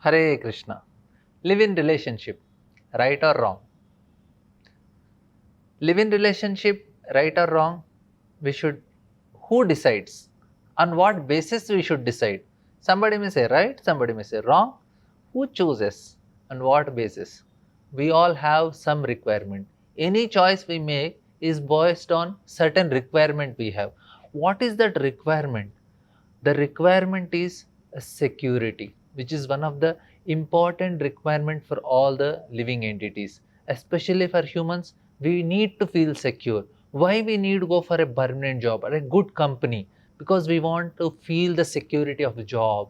Hare Krishna. Live in relationship, right or wrong? Live in relationship, right or wrong? We should, who decides? On what basis we should decide? Somebody may say right, somebody may say wrong. Who chooses? On what basis? We all have some requirement. Any choice we make is based on certain requirement we have. What is that requirement? The requirement is a security, which is one of the important requirement for all the living entities. Especially for humans, we need to feel secure. Why we need to go for a permanent job or a good company? Because we want to feel the security of the job,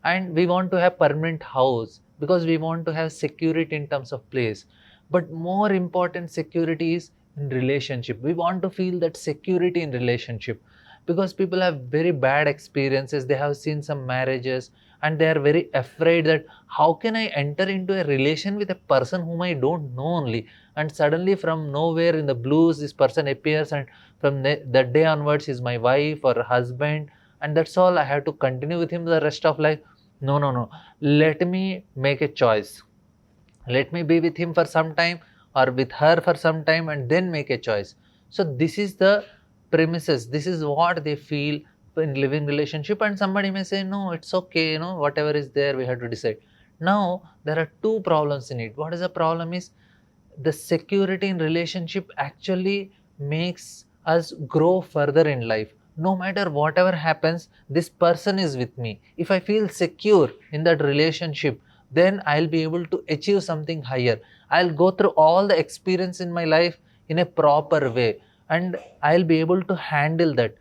and we want to have permanent house because we want to have security in terms of place. But more important security is in relationship. We want to feel that security in relationship because people have very bad experiences. They have seen some marriages and they are very afraid that how can I enter into a relation with a person whom I don't know only, and suddenly from nowhere in the blues this person appears, and from that day onwards is my wife or husband, and that's all I have to continue with him the rest of life. No, no, no. Let me make a choice. Let me be with him for some time or with her for some time and then make a choice. So this is the premises. This is what they feel in living relationship. And somebody may say, no, it's okay, whatever is there, we have to decide. Now there are two problems in it. What is the problem is, the security in relationship actually makes us grow further in life. No matter whatever happens, this person is with me. If I feel secure in that relationship, then I'll be able to achieve something higher. I'll go through all the experience in my life in a proper way, and I'll be able to handle that.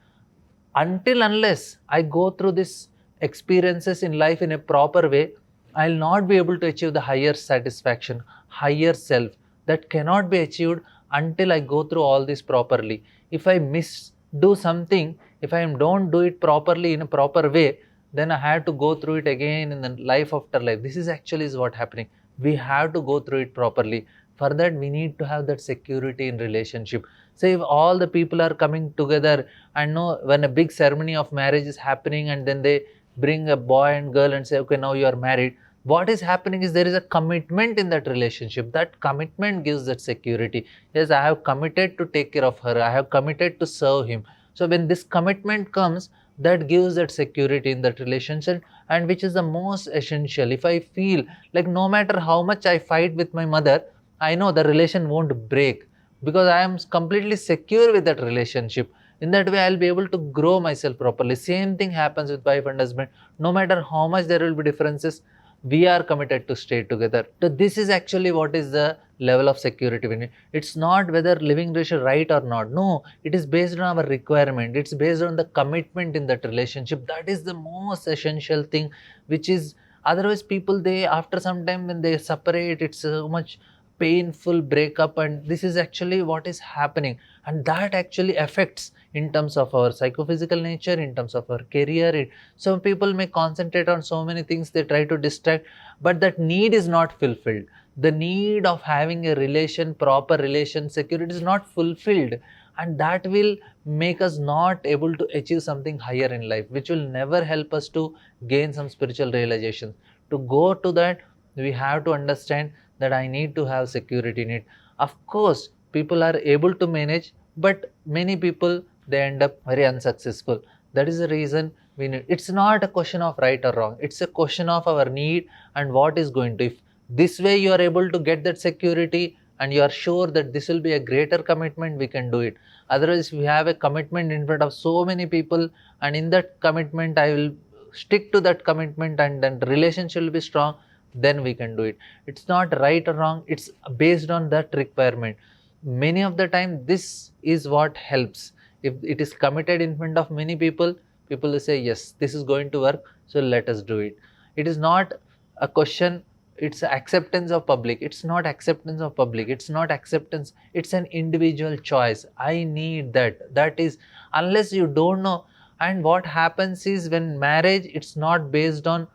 Until unless I go through this experiences in life in a proper way, I'll not be able to achieve the higher satisfaction, higher self. That cannot be achieved until I go through all this properly. If I miss do something, if I don't do it properly in a proper way, then I have to go through it again in the life after life. This is actually is what happening. We have to go through it properly. For that, we need to have that security in relationship. Say if all the people are coming together, and know when a big ceremony of marriage is happening, and then they bring a boy and girl and say, okay, now you are married. What is happening is there is a commitment in that relationship. That commitment gives that security. Yes, I have committed to take care of her. I have committed to serve him. So when this commitment comes, that gives that security in that relationship, and which is the most essential. If I feel like no matter how much I fight with my mother, I know the relation won't break because I am completely secure with that relationship. In that way, I'll be able to grow myself properly. Same thing happens with wife and husband. No matter how much there will be differences, we are committed to stay together. So this is actually what is the level of security we need. It's not whether living relation right or not. No, it is based on our requirement. It's based on the commitment in that relationship. That is the most essential thing, which is otherwise people, they after some time when they separate, it's so much painful breakup, and this is actually what is happening, and that actually affects in terms of our psychophysical nature, in terms of our career. Some people may concentrate on so many things, they try to distract, but that need is not fulfilled. The need of having a relation, proper relation, security is not fulfilled, and that will make us not able to achieve something higher in life, which will never help us to gain some spiritual realization. To go to that, we have to understand that I need to have security in it. Of course, people are able to manage, but many people, they end up very unsuccessful. That is the reason we need. It's not a question of right or wrong. It's a question of our need and what is going to. If this way you are able to get that security and you are sure that this will be a greater commitment, we can do it. Otherwise, we have a commitment in front of so many people, and in that commitment, I will stick to that commitment, and then the relationship will be strong, then we can do it. It's not right or wrong, it's based on that requirement. Many of the time this is what helps. If it is committed in front of many people, people will say yes, this is going to work, so let us do it. It is not a question, it's acceptance of public. It's not acceptance of public, it's not acceptance, it's an individual choice. I need that. That is, unless you don't know. And what happens is, when marriage, it's not based on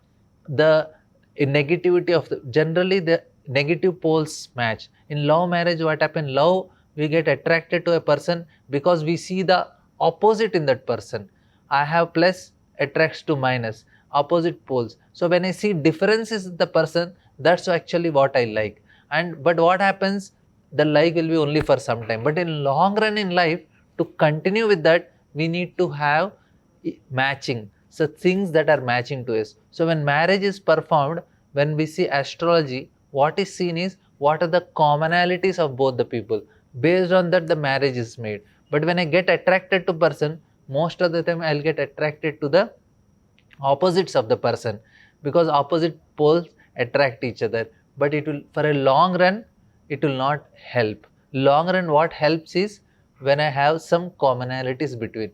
the negativity of the, generally the negative poles match. In love marriage, what happen, love, we get attracted to a person because we see the opposite in that person. I have plus attracts to minus, opposite poles. So when I see differences in the person, that's actually what I like. And but what happens, the like will be only for some time, but in long run in life, to continue with that, we need to have matching, so things that are matching to us. So when marriage is performed, when we see astrology, what is seen is what are the commonalities of both the people. Based on that, the marriage is made. But when I get attracted to person, most of the time I'll get attracted to the opposites of the person, because opposite poles attract each other. But it will, for a long run, it will not help. Long run, what helps is when I have some commonalities between.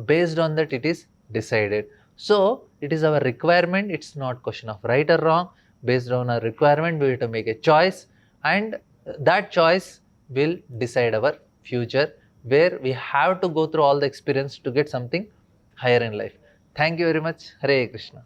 Based on that, it is decided. So it is our requirement. It's not question of right or wrong. Based on our requirement, we have to make a choice, and that choice will decide our future, where we have to go through all the experience to get something higher in life. Thank you very much. Hare Krishna.